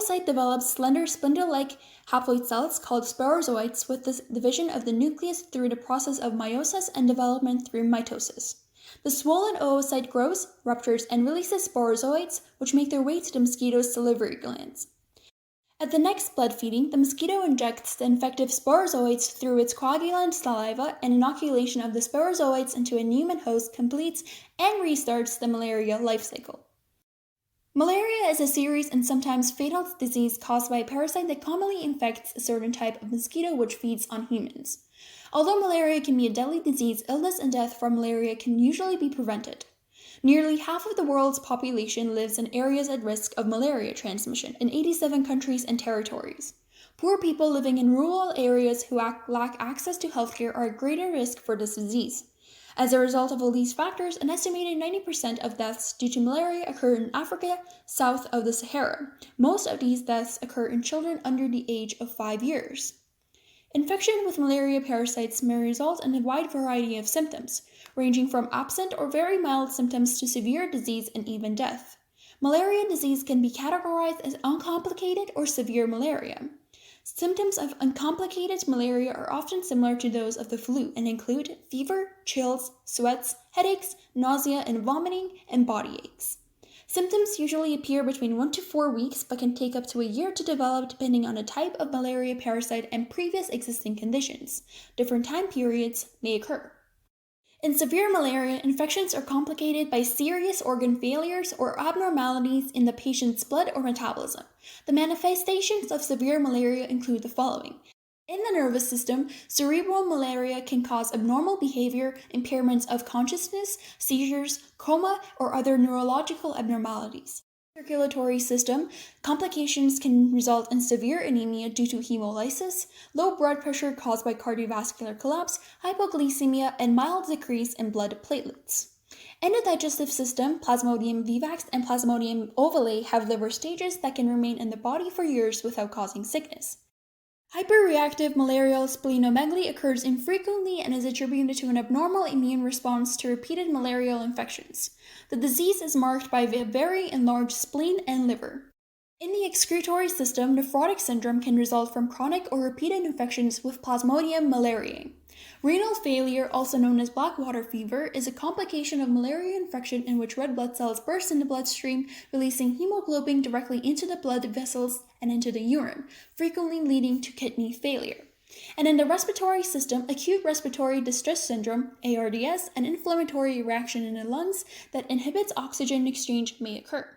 oocyte develops slender spindle-like haploid cells called sporozoites with the division of the nucleus through the process of meiosis and development through mitosis. The swollen oocyte grows, ruptures, and releases sporozoites, which make their way to the mosquito's salivary glands. At the next blood feeding, the mosquito injects the infective sporozoites through its coagulant saliva, and inoculation of the sporozoites into a human host completes and restarts the malaria life cycle. Malaria is a serious and sometimes fatal disease caused by a parasite that commonly infects a certain type of mosquito which feeds on humans. Although malaria can be a deadly disease, illness and death from malaria can usually be prevented. Nearly half of the world's population lives in areas at risk of malaria transmission in 87 countries and territories. Poor people living in rural areas who lack access to healthcare are at greater risk for this disease. As a result of all these factors, an estimated 90% of deaths due to malaria occur in Africa, south of the Sahara. Most of these deaths occur in children under the age of 5 years. Infection with malaria parasites may result in a wide variety of symptoms, ranging from absent or very mild symptoms to severe disease and even death. Malaria disease can be categorized as uncomplicated or severe malaria. Symptoms of uncomplicated malaria are often similar to those of the flu and include fever, chills, sweats, headaches, nausea and vomiting, and body aches. Symptoms usually appear between 1 to 4 weeks but can take up to a year to develop depending on the type of malaria parasite and previous existing conditions. Different time periods may occur. In severe malaria, infections are complicated by serious organ failures or abnormalities in the patient's blood or metabolism. The manifestations of severe malaria include the following. In the nervous system, cerebral malaria can cause abnormal behavior, impairments of consciousness, seizures, coma, or other neurological abnormalities. Circulatory system, complications can result in severe anemia due to hemolysis, low blood pressure caused by cardiovascular collapse, hypoglycemia, and mild decrease in blood platelets. In the digestive system, Plasmodium vivax and Plasmodium ovale have liver stages that can remain in the body for years without causing sickness. Hyperreactive malarial splenomegaly occurs infrequently and is attributed to an abnormal immune response to repeated malarial infections. The disease is marked by a very enlarged spleen and liver. In the excretory system, nephrotic syndrome can result from chronic or repeated infections with Plasmodium malariae. Renal failure, also known as black water fever, is a complication of malaria infection in which red blood cells burst in the bloodstream, releasing hemoglobin directly into the blood vessels and into the urine, frequently leading to kidney failure. And in the respiratory system, acute respiratory distress syndrome, ARDS, an inflammatory reaction in the lungs that inhibits oxygen exchange may occur.